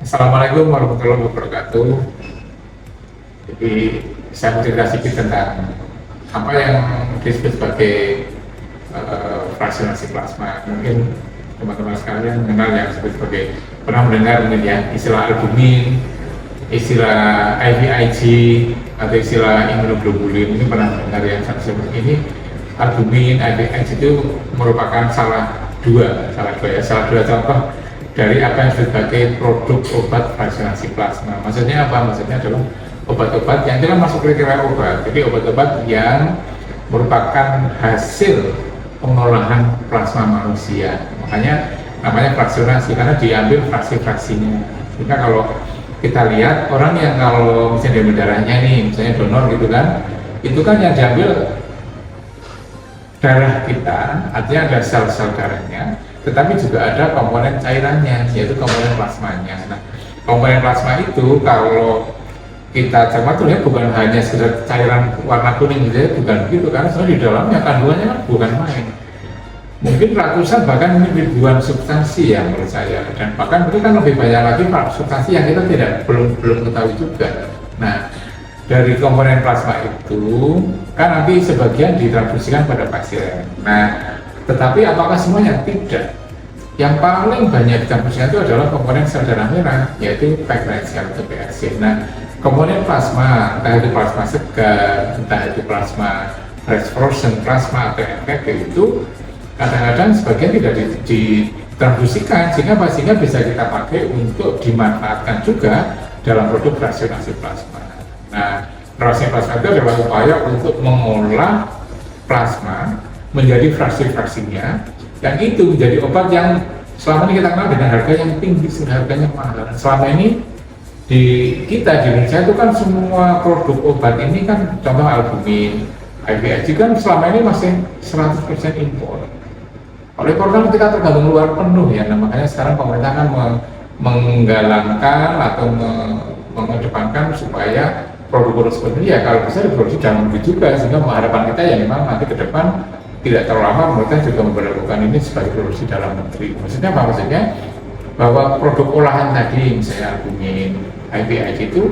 Assalamualaikum warahmatullahi wabarakatuh. Jadi saya mau cerita sedikit tentang apa yang disebut sebagai fraksionasi plasma. Mungkin teman-teman sekalian mengenal yang disebut sebagai, pernah mendengar mungkin ya, istilah albumin, istilah IVIG, atau istilah imunoglobulin. Ini pernah mendengar yang seperti ini. Albumin, IVIG itu merupakan salah dua contoh dari apa yang disebut sebagai produk obat fraksionasi plasma. Maksudnya apa? Maksudnya adalah obat-obat yang tidak masuk kriteria obat. Jadi obat-obat yang merupakan hasil pengolahan plasma manusia. Makanya namanya fraksionasi, karena diambil fraksi-fraksinya. Sehingga kalau kita lihat orang yang kalau misalnya diambil darahnya nih, misalnya donor gitu kan, itu kan yang diambil darah kita, artinya ada sel-sel darahnya, tetapi juga ada komponen cairannya, yaitu komponen plasmanya. Nah, komponen plasma itu kalau kita cermati lihat bukan hanya sekedar cairan warna kuning gitu ya, bukan begitu, karena sebenarnya di dalamnya kandungannya kan bukan main. Mungkin ratusan bahkan ribuan substansi ya menurut saya, dan bahkan itu kan lebih banyak lagi substansi yang kita belum ketahui juga. Nah, dari komponen plasma itu kan nanti sebagian ditransfusikan pada pasien. Nah, tetapi apakah semuanya? Tidak. Yang paling banyak ditransfusikan itu adalah komponen sel darah merah, yaitu white blood cell atau PRC. Nah, komponen plasma, entah itu plasma segar, entah itu plasma fresh frozen plasma atau FFP, itu kadang-kadang sebagian tidak ditransfusikan, sehingga bisa kita pakai untuk dimanfaatkan juga dalam produk fraksionasi plasma. Nah, fraksionasi plasma itu adalah upaya untuk mengolah plasma menjadi fraksi-fraksinya, dan itu menjadi obat yang selama ini kita kenal dengan harga yang tinggi, harganya mahal. Selama ini di Indonesia itu kan semua produk obat ini kan, contoh albumin, IVIG kan selama ini masih 100% impor. Oleh karena kita tergantung luar penuh ya, nah, makanya sekarang pemerintah kan menggalangkan atau mengedepankan supaya produk-produk seperti ini ya kalau bisa diproduksi dalam negeri juga, sehingga harapan kita ya memang nanti ke depan tidak terlalu lama pemerintah juga memperlakukan ini sebagai produksi dalam negeri. Maksudnya apa? Maksudnya bahwa produk olahan tadi misalnya albumin, IVIG itu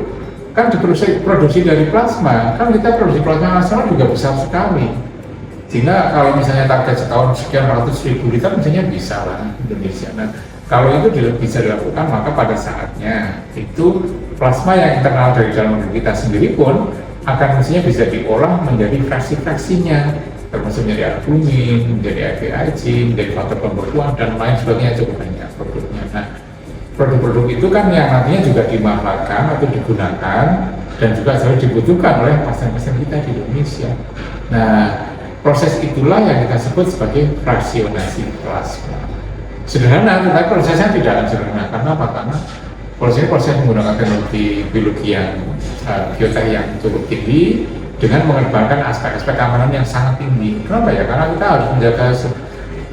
kan diproduksi dari plasma, kan kita produksi plasma nasional juga besar sekali, sehingga kalau misalnya target setahun sekian ratus ribu liter misalnya bisa lah Indonesia. Nah, kalau itu bisa dilakukan, maka pada saatnya itu plasma yang internal dari dalam negeri kita sendiri pun akan mestinya bisa diolah menjadi fraksi-fraksinya, termasuk menjadi albumin, menjadi IVIG, menjadi faktor pembekuan dan lain sebagainya, cukup banyak produknya. Nah, produk-produk itu kan yang nantinya juga dimanfaatkan atau digunakan dan juga selalu dibutuhkan oleh pasien-pasien kita di Indonesia. Nah, proses itulah yang kita sebut sebagai fraksionasi plasma. Sederhana, tetapi prosesnya tidak akan sederhana. Karena apa? Karena proses menggunakan teknologi biologi yang biotech yang cukup tinggi dengan mengedepankan aspek-aspek keamanan yang sangat tinggi. Kenapa ya? Karena kita harus menjaga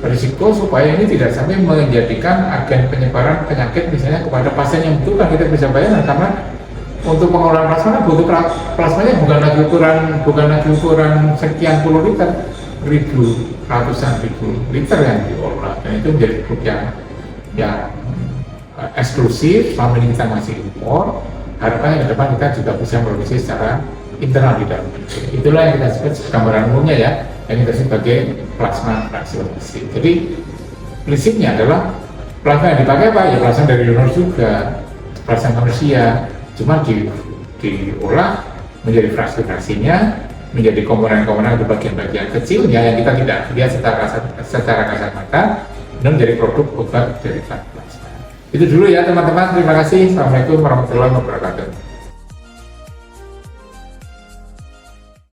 risiko supaya ini tidak sampai menjadikan agen penyebaran penyakit misalnya kepada pasien yang butuhkan. Kita bisa bayangkan, karena untuk pengolahan plasma butuh plasmanya bukan lagi ukuran sekian puluh liter, ratusan ribu liter yang diolah, dan itu menjadi produk yang eksklusif. Selama ini kita masih impor, harapannya ke depan kita juga bisa produksi secara internal di dalam negeri. Itulah yang kita sebut gambaran umumnya ya, yang kita sebut sebagai plasma fraksionasi. Jadi prinsipnya adalah plasma yang dipakai apa? Ya plasma dari donor juga, plasma manusia, cuma diolah menjadi fraksi-fraksinya, menjadi komponen-komponen atau bagian-bagian kecilnya yang kita tidak lihat secara kasat mata, dan menjadi produk obat dari plasma. Itu dulu ya teman-teman, terima kasih. Assalamualaikum warahmatullahi wabarakatuh.